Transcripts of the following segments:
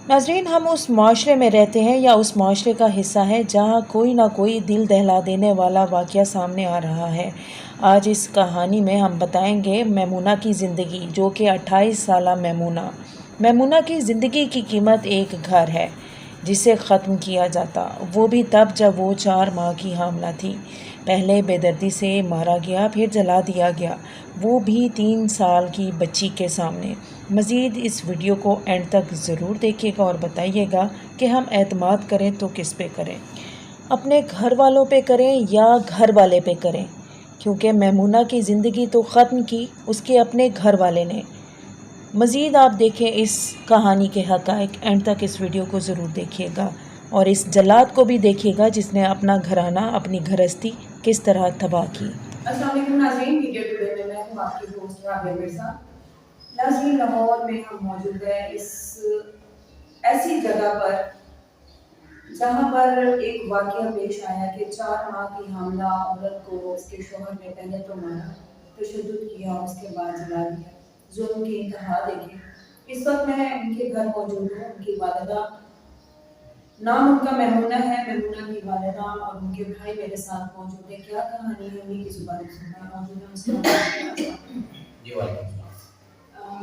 नाज़रीन, हम उस माशरे में रहते हैं या उस माशरे का हिस्सा है जहाँ कोई ना कोई दिल दहला देने वाला वाक़या सामने आ रहा है। आज इस कहानी में हम बताएंगे मैमूना की ज़िंदगी, जो कि 28 साला मैमूना की ज़िंदगी की कीमत एक घर है जिसे ख़त्म किया जाता, वो भी तब जब वो 4 माह की हामला थी। पहले बेदर्दी से मारा गया, फिर जला दिया गया, वो भी 3 साल की बच्ची के सामने। मज़ीद इस वीडियो को एंड तक ज़रूर देखिएगा और बताइएगा कि हम एतमाद करें तो किस पे करें, अपने घर वालों पे करें या घर वाले पे करें, क्योंकि मैमूना की ज़िंदगी तो ख़त्म की उसके अपने घर वाले ने। मज़ीद आप देखें इस कहानी के हक़ाइक़, एंड तक इस वीडियो को ज़रूर देखिएगा और इस जल्लाद को भी देखिएगा जिसने अपना घराना, अपनी गृहस्थी किस तरह तबाह की। अस्सलाम वालेकुम नाज़रीन, वीडियो टुडे में मैं हूँ आपकी दोस्त राबिया मिर्ज़ा। नाज़रीन, लाहौर में हम मौजूद हैं इस ऐसी जगह पर जहाँ पर एक वाक़या पेश आया कि 4 माह की हामला औरत को उसके शौहर ने पहले तो मारा, तशद्दुद किया और उसके बाद जला दिया। जुल्म की इंतहा देखें। इस वक्त मैं उनके घर मौजूद हूँ। उनकी वालिदा, नाम उनका मैमूना है, मैमूना की वालिदा और उनके भाई मेरे साथ मौजूद है। क्या कहानी है उन्हीं की जुबानी सुनना मौजूद है उसका। जी वालेकुम सलाम।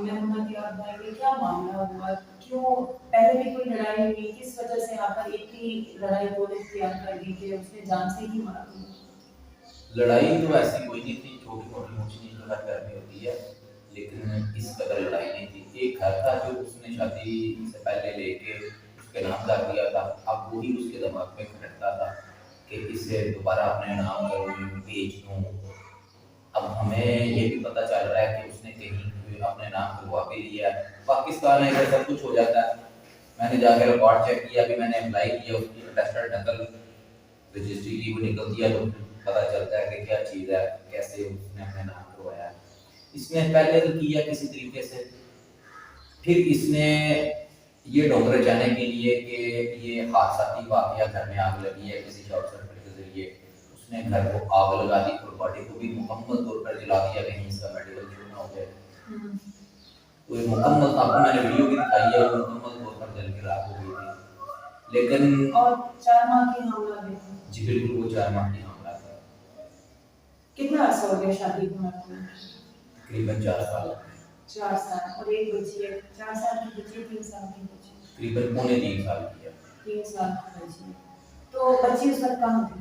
मैमूना की आप बताइए क्या मामला हुआ, क्यों पहले भी कोई लड़ाई हुई, किस वजह से आप पर इतनी लड़ाई बोल इख्तियार कर दी कि उसने जान से ही मारा दिया? लड़ाई तो ऐसी कोई नहीं थी, छोटी मोटी ऊंची नीच तो हर घर में होती है, लेकिन इस कदर लड़ाई नहीं थी। एक घर था जो उसने शादी से पहले लेके उसके नाम कर दिया था। अब वही उसके दिमाग में खटकता था कि इसे दोबारा अपने नाम करूँ, बेच दूँ। अब हमें ये भी पता चल रहा है कि उसने कहीं अपने नाम करवा भी लिया है। पाकिस्तान में सब कुछ हो जाता है। मैंने जाकर रिकॉर्ड चेक किया, अभी मैंने अप्लाई किया, उसकी अटेस्टेड नकल रजिस्ट्री की वो निकल दिया, तो पता चलता है कि क्या चीज़ है, कैसे उसने अपने नाम करवाया। इसने पहले तो किया किसी तरीके से, फिर इसने ये ढोंग जाने के लिए कि ये हादसाती वाकया घर में आग लगी है किसी शॉर्ट सर्किट के जरिए, उसने घर को आग लगा दी और बॉडी को भी मुकम्मल तौर पर जला दिया, कहीं इसका मेडिकल शुरू ना हो जाए। तो ये मुकम्मल, आपको मैंने वीडियो भी दिखाई है, मुकम्मल तौर पर जल के राख हो गई थी। लेकिन और 4 माह की हामला भी थी? जी बिल्कुल, वो 4 माह की हामला था। कितना अर्सा हो गया शादी को? तकरीबन 4 साल। 4 साल। और एक बच्ची है, 4 साल की बच्ची, 3 साल की बच्ची? तकरीबन पौने 3 साल की है। 3 साल की बच्ची। तो बच्ची उस वक्त कहाँ थी?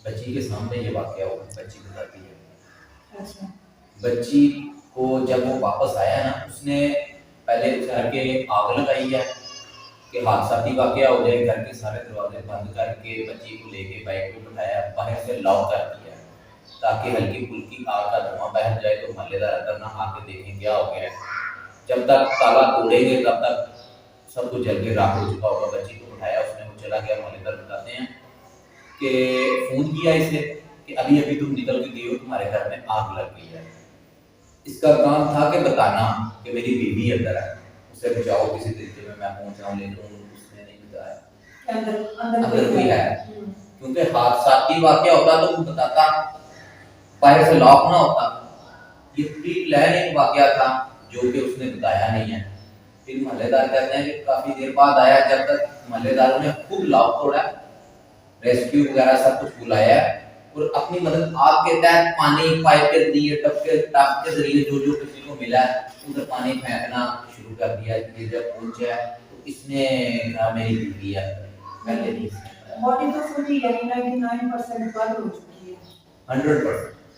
बच्ची के सामने ये वाकया हुआ, बच्ची बताती है। अच्छा। बच्ची को जब वो वापस आया ना, उसने पहले घर के आग लगाई है कि हादसाती वाकया हो जाए, घर के सारे दरवाजे बंद करके बच्ची को लेके बाइक पे बिठाया, बाहर से लॉक कर दिया ताकि हल्की फुल्की आग का धुआं बह जाए तो मोहल्लेदार अंदर ना आके देखें क्या हो गया है। जब तक ताला तोड़ेंगे तब तक सब कुछ जल के राख हो चुका होगा। बच्ची को उठाया, उसने वो चला गया। मोहल्लेदार बताते हैं कि फोन किया इसे कि अभी अभी तुम निकल के गई हो, तुम्हारे घर में आग लग गई है। इसका काम था कि बताना कि मेरी बीवी अंदर है, उसे बचाओ किसी तरीके में, मैं पहुंचाऊं, लेकिन उसने नहीं बताया अंदर कोई है। क्योंकि हादसाती वाकया होता तो वो बताता, बाहर से लॉक ना होता। ये प्री प्लान एक वाकया था जो कि उसने बताया नहीं है। फिर मोहल्लेदार कहते हैं कि काफी देर बाद आया, जब तक मोहल्लेदारों ने खूब लॉक तोड़ा, रेस्क्यू वगैरह सब कुछ बुलाया और अपनी मदद आग के तहत पानी पाइप के जरिए, टप के जरिए जो जो किसी को मिला उधर पानी फेंकना शुरू कर दिया। ये जब पहुंचा तो इसने कहा मेरी बीवी है, पहले नहीं। बॉडी तो फुली यानी 99% बर्न हो चुकी है।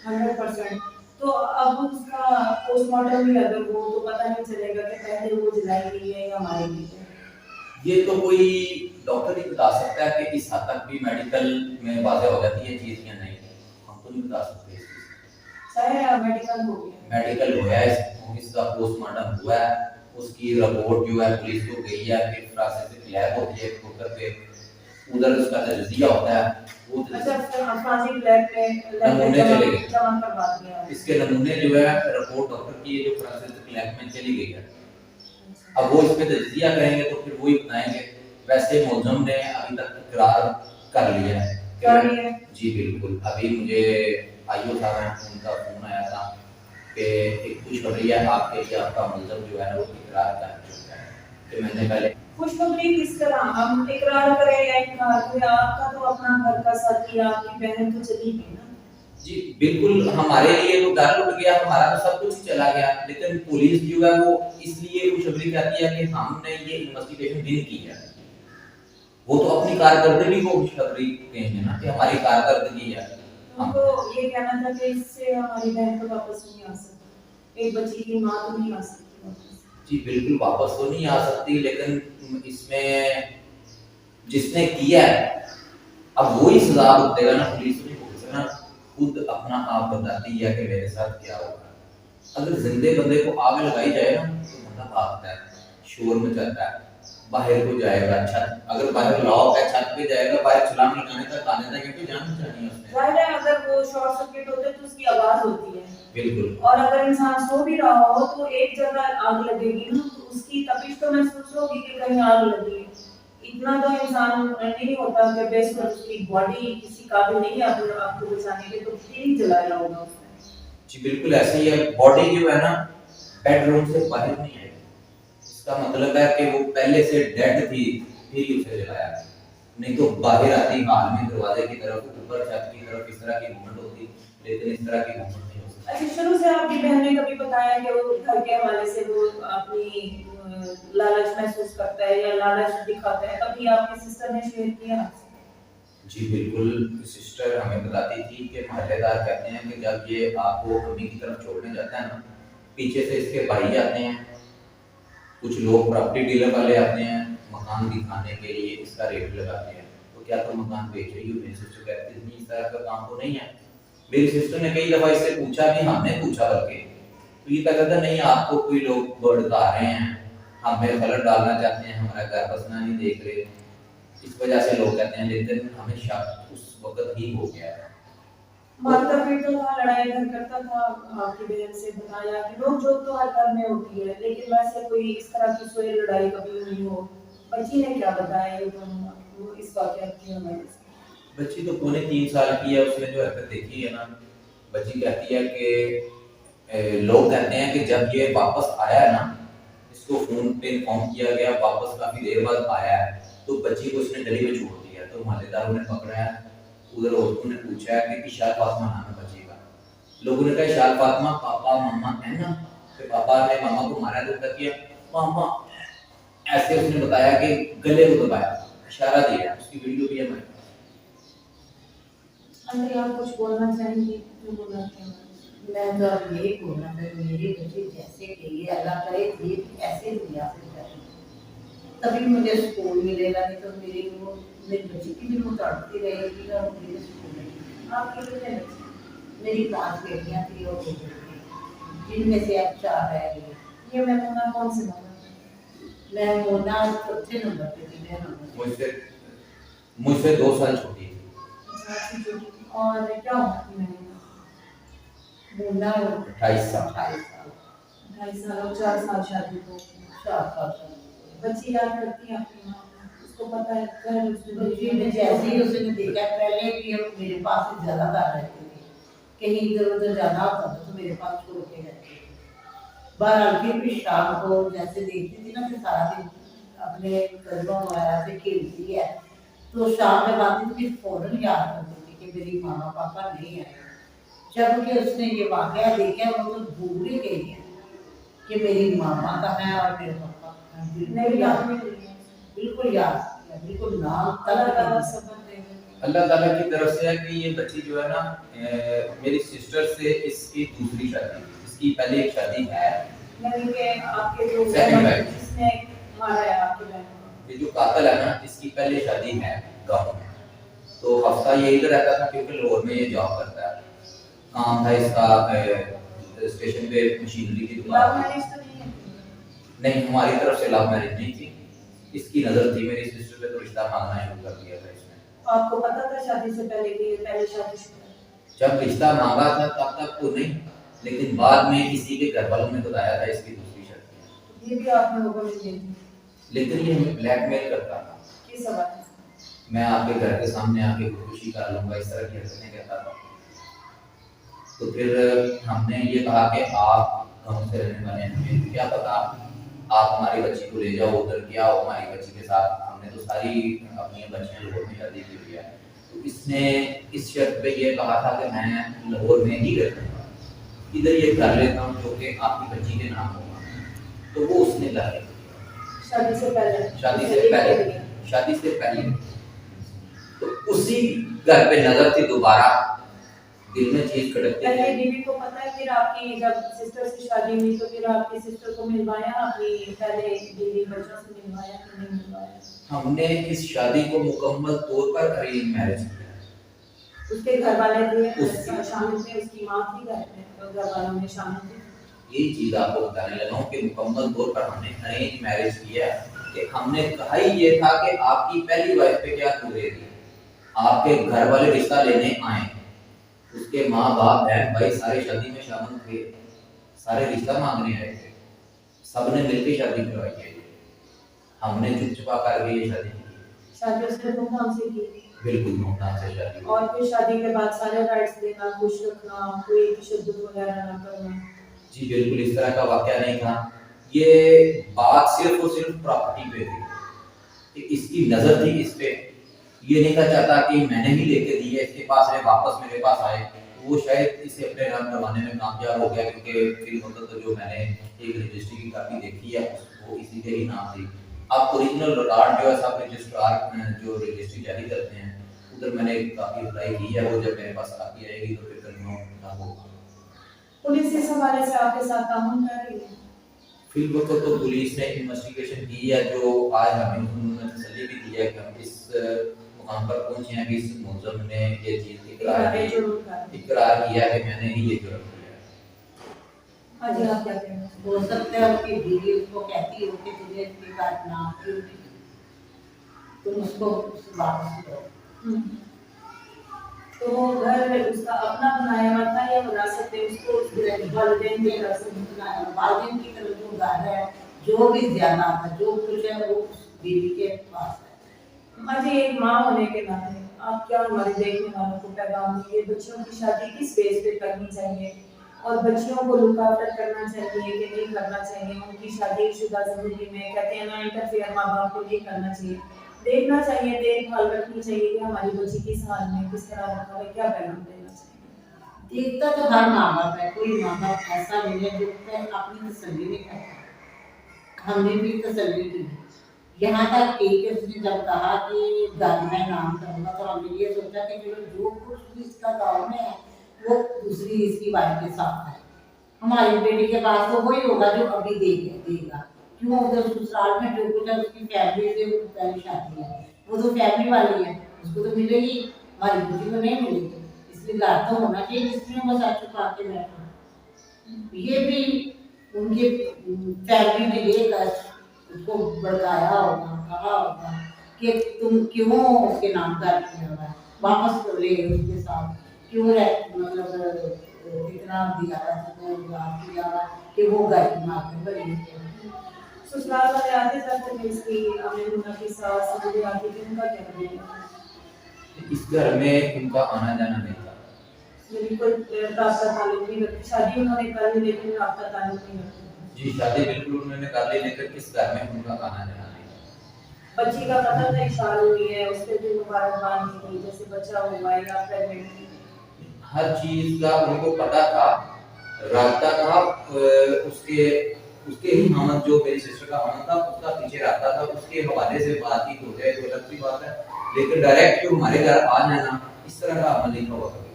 100%। तो अब उसका पोस्टमार्टम भी अगर हो तो पता नहीं चलेगा कि पहले वो जलाई गई है या मारी गई है। ये तो कोई डॉक्टर ही बता सकता है कि इस हद तक भी मेडिकल में वाज़ेह हो जाती है चीज़ या नहीं, हम तो नहीं बता सकते। सर मेडिकल हो गया, मेडिकल हुआ है, इसका पोस्टमार्टम हुआ है, उसकी रिपोर्ट जो है पुलिस को गई है, फिर फोरेंसिक लैब होती है डॉक्टर पे, उधर उसका तजज़िया होता है। वो अच्छा, फोरेंसिक लैब में नमूने चले गए, जमा करवा दिया। इसके नमूने जो है रिपोर्ट डॉक्टर की जो फोरेंसिक लैब में चली गई है। अब वो इस पे तजज़िया करेंगे तो फिर वही बताएंगे। वैसे मुलज़म ने अभी तक इकरार कर लिया है। जी बिल्कुल, अभी मुझे आईओ साहब उनका फोन आया था कि एक खुशखबरी है आपके लिए, आपका मुलज़म जो है ना वो इकरार कर चुका है। کہ میں نے پہلے خوشخبری کس طرح ہم اقرار کریں یا انکار کریں، آپ کا تو اپنا گھر کا ساتھی، آپ کی بہن تو چلی گئی نا. جی بالکل ہمارے لیے تو گھر لٹ گیا، ہمارا تو سب کچھ چلا گیا، لیکن پولیس جو ہے وہ اس لیے خوشخبری کہتی ہے کہ ہم نے یہ انویسٹیگیشن نہیں کی ہے. وہ تو اپنی کارکردگی کو خوشخبری کہیں گے نا کہ ہماری کارکردگی ہے. ہم کو یہ کہنا تھا کہ اس سے ہماری بہن تو واپس نہیں آ سکتی، ایک بچی کی ماں تو نہیں آ سکتی واپس. جی بالکل واپس تو نہیں آ سکتی، لیکن اس میں جس نے کیا ہے اب وہی سزا بھگتے گا نا، پولیس نہیں بھگتے نا. خود اپنا آپ بتاتی ہے کہ میرے ساتھ کیا ہوگا. اگر زندے بندے کو آگ لگائی جائے نا تو بندہ بھاگتا ہے، شور مچاتا ہے، باہر کو جائے گا. چھت اگر باہر لاک ہے چھت پہ جائے گا، باہر چھلانگ لگانے تک آنے تک کیونکہ جان بچانی ہے اس نے. ظاہر ہے اگر وہ شارٹ سرکٹ ہوتے تو اس کی آواز ہوتی ہے. بالکل. اور اگر انسان سو بھی رہا ہو تو ایک جگہ آگ لگے گی نا تو اس کی تپش تو محسوس ہوگی کہ کہیں آگ لگی ہے. اتنا تو انسان نہیں ہوتا کہ بیس پر اس کی باڈی کسی قابل نہیں ہے آپ کو بچانے کے، تو پھر ہی جلایا ہوگا اس نے. جی بالکل ایسے ہی ہے. باڈی جو ہے نا بیڈ روم سے باہر نہیں آئی، اس کا مطلب ہے کہ وہ پہلے سے ڈیڈ تھی پھر ہی اسے جلایا، نہیں تو باہر آتی حال میں دروازے کی طرف اوپر چھت کی طرف اس طرح کی موومنٹ ہوتی، لیکن اس طرح کی موومنٹ نہیں ہوتی. اچھا شروع سے آپ کی بہن نے کبھی بتایا کہ وہ گھر کے حوالے سے وہ اپنی لالچ محسوس کرتا ہے یا لالچ دکھاتا ہے، کبھی آپ کی سسٹر نے شیئر کیا آپ سے؟ جی بالکل سسٹر ہمیں بتاتی تھی کہ محلے دار کہتے ہیں کہ جب یہ آپ کو امی کی طرف چھوڑنے جاتا ہے نا، پیچھے سے اس کے بھائی آتے ہیں، کچھ لوگ پراپرٹی ڈیلر والے آتے ہیں مکان دکھانے کے لیے، اس کا ریٹ لگاتے ہیں. تو کیا تم مکان بیچ رہی ہو؟ میری سسٹر کہتی تھی اس طرح کا کام تو نہیں ہے. میری سسٹر نے کئی دفعہ اس سے پوچھا بھی، ہم نے پوچھا بلکہ، تو یہ کہتا تھا نہیں آپ کو کوئی لوگ بھڑکا رہے ہیں، ہمیں غلط ڈالنا چاہتے ہیں، ہمارا گھر بسنا نہیں دیکھ رہے، اس وجہ سے لوگ کہتے ہیں. لیکن ہمیں شک اس وقت ہی ہو گیا. مارتا پیٹتا تھا، لڑائی گھر کرتا تھا. آپ کی بہن سے بتایا کہ نوک جھوک تو ہر گھر میں ہوتی ہے، لیکن ویسے کوئی اس طرح کی سوئی لڑائی کبھی نہیں ہو. بچی نے کیا بتایا وہ اس واقعہ کی ہمارے سے؟ بچی تو پونے 3 سال کی ہے، اس نے جو حرکت دیکھی ہے نا، بچی کہتی ہے کہ لوگ کہتے ہیں کہ جب یہ واپس آیا ہے نا، اس کو فون پہ انفارم کیا گیا واپس کافی دیر بعد آیا ہے، تو بچی کو اس نے گلی میں چھوڑ دیا. تو محلے داروں نے پکڑا ہے، ادھر عورتوں نے پوچھا ہے کہ اشار فاطمہ نام ہے بچی کا. لوگوں نے کہا اشار فاطمہ پاپا ماما ہے نا، کہ پاپا نے ماما کو مارا تو کیا ماما ایسے اس نے بتایا کہ گلے کو دبایا، اشارہ دیا. اس کی ویڈیو بھی ہے ہمارے پاس. اندر آپ کچھ بولنا چاہیں گے جو بولنا چاہیں گے؟ میں تو اب یہی بولنا ہے میری بچی جیسے کہ یہ اللہ کرے یہ ایسے دنیا سے جائے تبھی مجھے سکون ملے گا، نہیں تو میری بچی کی بھی وہ تڑپتی رہے گی اور مجھے سکون ملے گا. آپ کے کتنے بچے؟ میری 5 بیٹیاں تھیں اور 2 بیٹے، جن میں سے اب 4 رہ گئی. یہ میمونہ کون سے نمبر؟ میں مونا 4تھے نمبر پہ تھی. میں مجھ سے 2 سال چھوٹی تھی. اور کیا عمر تھی میمونہ؟ مونا 28 سال. 28 سال اور 4 سال شادی کو. 4 سال. بچی یاد کرتی ہے آپ کی ماں کو؟ اس کو پتہ ہے گھر اس بچی نے جیسے ہی اس نے دیکھا پہلے بھی میرے پاس ہی زیادہ تر رہتی تھی، کہیں ادھر ادھر جانا ہوتا تھا تو میرے پاس چھوڑ کے رہتی تھی. بہرحال پھر بھی شام کو جیسے دیکھتی تھی نا کہ سارا دن اپنے قدموں وغیرہ سے کھیلتی ہے، تو شام میں آتی تو پھر فوراً یاد کرتی تھی کہ میری ماما پاپا نہیں آئے. جب کہ اس نے یہ واقعہ دیکھا وہ تو بھول ہی گئی ہے کہ میری ماما کا ہے اور میرے پاپا کا ہے. نہیں یاد نہیں رہی ہے. بالکل یاد کیا، بالکل نام اللہ تک تعالیٰ نہیں. صبر دے گا. اللہ تعالیٰ کی طرف سے ہے کہ یہ بچی جو ہے نا میری سسٹر سے اس کی دوسری شادی، اس کی پہلے ایک شادی ہے. یعنی کہ آپ کے جو Second wife. جس نے مارا ہے آپ کی بہن کو، یہ جو قاتل ہے نا اس کی پہلے شادی ہے گاؤں میں. تو ہفتہ یہ ادھر رہتا تھا کیونکہ لاہور میں یہ جاب کرتا ہے. کام تھا اس کا اسٹیشن پہ مشینری کی لو دکان. میرج تو نہیں ہے؟ نہیں ہماری طرف سے لو میرج نہیں تھی، اس کی نظر تھی میری سسٹر پہ تو رشتہ مانگنا شروع کر دیا تھا اس نے. آپ کو پتا تھا شادی سے پہلے کہ یہ پہلے شادی شدہ ہے؟ جب رشتہ مانگا تھا تب تک تو نہیں، لیکن بعد میں کسی کے گھر والوں نے بتایا تھا اس کی دوسری شادی ہے. یہ بھی آپ نے حکم دے دی؟ لیکن یہ ہمیں بلیک میل کرتا تھا، کس سبب سے؟ میں آپ کے گھر کے سامنے آ کے خودکشی کر لوں گا، اس طرح کی حرکتیں کہتا تھا. تو پھر ہم نے یہ کہا کہ آپ گاؤں سے رہنے والے ہیں، ہمیں کیا پتا आप हमारी बच्ची को ले जाओ उधर, क्या हो हमारी बच्ची के साथ, हमने तो सारी अपनी बच्चियां लाहौर में शादी की हुई है। तो इसने इस शर्त पे ये कहा था कि मैं लाहौर में ही रहूँगा, इधर ये कर लेता हूँ जो कि आपकी बच्ची के नाम होगा। तो वो उसने कर लिया शादी से पहले? शादी से पहले, शादी से पहले। तो उसी घर पे नजर थी दोबारा, दिल में चीज खटकती पहले है। बीवी को पता है, फिर आपकी जब सिस्टर से शादी हुई तो फिर आपकी सिस्टर को मिलवाया, अपनी पहले बीवी बच्चों से मिलवाया कि नहीं मिलवाया? हमने इस शादी को मुकम्मल तौर पर अरेंज मैरिज किया। उसके घर वाले भी उसकी- शामिल थे, उसकी माँ थी घर में, तो घर वालों में शामिल थे। यही चीज आपको बताने लगा हूँ कि मुकम्मल तौर पर हमने अरेंज मैरिज किया, कि हमने कहा ही ये था कि आपकी पहली वाइफ पे क्या तुरेगी, आपके घर वाले रिश्ता लेने आए, उसके माँ बाप बहन भाई सारे शादी में शामिल थे, सारे रिश्ता मांगने आए थे, सबने मिलकर शादी करवाई है। हमने चुप चुपा करके ये शादी की, शादी उसने धूमधाम से की, बिल्कुल धूमधाम से शादी हुई। और फिर शादी के बाद सारे राइट्स देना, खुश रखना, कोई तशद्दुद वगैरह ना करना। जी बिल्कुल इस तरह का वाकया नहीं था। ये बात सिर्फ और सिर्फ प्रॉपर्टी पे थी कि इसकी नजर थी इस पे, ये नहीं था चाहता कि मैंने ही लेके दी है इसके पास है वापस मेरे पास आए। वो शायद इसे अपने नाम करवाने में कामयाब हो गया, क्योंकि फिर मतलब तो जो मैंने एक रजिस्ट्री की कॉपी देखी है वो इसी के ही नाम थी। अब ओरिजिनल रिकॉर्ड जो है सब रजिस्ट्रार जो रजिस्ट्री जारी करते हैं उधर मैंने एक कॉपी अप्लाई की है, वो जब मेरे पास कॉपी आएगी तो फिर कंफर्म होगा। पुलिस इस हवाले से आपके साथ तामुन कर रही है? फिर वक्त तो पुलिस ने इन्वेस्टिगेशन की है, जो आज हमें उन्होंने तसल्ली भी दी है कि हम इस मुकाम पर पहुंचे हैं कि इस मुलज़िम ने ये चीज इकरार किया है कि मैंने ही ये जुर्म किया है। हाँ जी, आप क्या कह रहे हैं? हो सकता है उसकी बीवी उसको कहती हो कि तुझे इतनी बात ना क्यों की, तुम उसको वापस लो। तो वो घर उसका अपना बनाया हुआ था या बना सकते हैं उसको उसके वालिदैन के घर से? वालिदैन की तरफ जो घर है, जो भी ज्यादा आता जो कुछ है वो उस बीवी के पास है। हाँ जी, एक माँ होने के नाते आप क्या हमारे देखने वालों को पैगाम देंगे? बच्चियों की शादी किस बेस पे करनी चाहिए और बच्चियों को लुक आफ्टर करना चाहिए कि नहीं करना चाहिए? उनकी शादीशुदा जिंदगी में कहते हैं ना, इंटरफेयर माँ बाप को नहीं करना चाहिए, देखना चाहिए, देखभाल रखनी चाहिए कि हमारी बच्ची किस हाल में किस तरह रखा है, क्या पैगाम देना चाहिए? देखता तो हर माँ बाप है, कोई माँ बाप ऐसा नहीं है जो अपनी तसल्ली नहीं करता। हमने भी तसल्ली की, यहाँ तक कि उसने जब कहा कि घर में नाम करूँगा तो हमने ये सोचा कि चलो जो कुछ भी इसका गाँव में है वो दूसरी इसकी वाइफ के साथ है, हमारी बेटी के पास तो वही होगा जो अभी देगा। क्यों उधर ससुराल में जो कुछ है उसकी फैमिली से पहली शादी है, वो तो फैमिली वाली है, उसको तो मिलेगी, हमारी बेटी को नहीं मिलेगी, इसलिए घर तो होना चाहिए जिसमें वो सच छुपा के बैठो। ये भी उनकी फैमिली ने ये उसको भड़काया होगा, कहा होगा कि तुम क्यों उसके नाम का किया हुआ है, वापस तो ले उसके साथ क्यों रह, मतलब इतना दिया हुआ कि वो घर की मार बनी। ससुराल वाले आते जाते थे इसकी अमीरुल्लाह की सास मुझे आती थी, उनका क्या कहना? इस घर में उनका आना जाना नहीं था। बिल्कुल रास्ता ताल्लुक नहीं रखती, शादी उन्होंने कर ली लेकिन रास्ता ताल्लुक नहीं रखती। जी शादी बिल्कुल उन्होंने कर ली, लेकिन इस घर में उनका आना जाना नहीं था। बच्ची का कत्ल एक साल हुई है, उसके भी मुबारकबाद दी गई, जैसे बच्चा हुआ है या प्रेगनेंट, हर चीज का उनको पता था, रास्ता था उसके उसके ही हमद जो मेरी सिस्टर का हमद था उसका पीछे रहता था, उसके हवाले से बातचीत हो जाए तो अलग सी बात है, लेकिन डायरेक्ट जो हमारे घर आ जाना इस तरह का अमल नहीं हुआ कभी।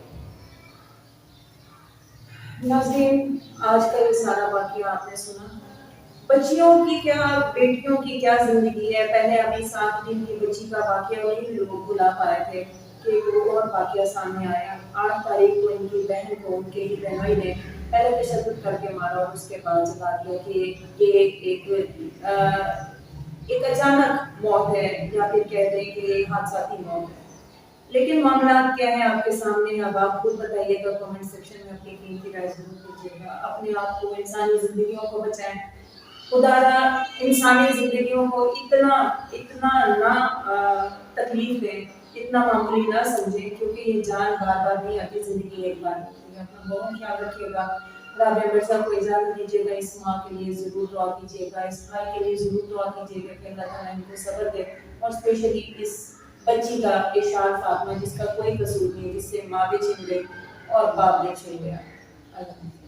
नाज़रीन, आज का ये सारा वाक़या आपने सुना। बच्चियों की क्या, बेटियों की क्या जिंदगी है। पहले अभी 7 दिन की बच्ची का वाक़या नहीं लोग भुला पाए थे कि एक और वाक़या सामने आया। 8 तारीख को इनकी बहन को उनके ही बहनोई ने पहले तशद्दुद करके मारा और उसके बाद जता दिया कि ये एक अचानक मौत है या फिर कह दें कि हादसाती मौत है। लेकिन मामला क्या है आपके सामने, अब आप खुद बताइएगा, कमेंट सेक्शन में अपनी कीमती राय जरूर दीजिएगा। अपने आप को, इंसानी जिंदगियों को बचाएं। खुदारा इंसानी जिंदगियों को इतना इतना ना तकलीफ दें, इतना मामूली ना समझें, क्योंकि ये जान बार बार नहीं आती, जिंदगी एक बार होती है। अपना बहुत ख्याल रखिएगा। رابعہ مرزا کو اجازت دیجیے گا، اس ماں کے لیے ضرور دعا کیجیے گا، اس بھائی کے لیے ضرور دعا کیجیے گا کہ اللہ تعالیٰ ان کو صبر دے، اور اسپیشلی اس بچی کا ارشاد فاطمہ جس کا کوئی قصور نہیں، جس سے ماں بھی چھن گئی اور باپ بھی چھن گیا۔ اللہ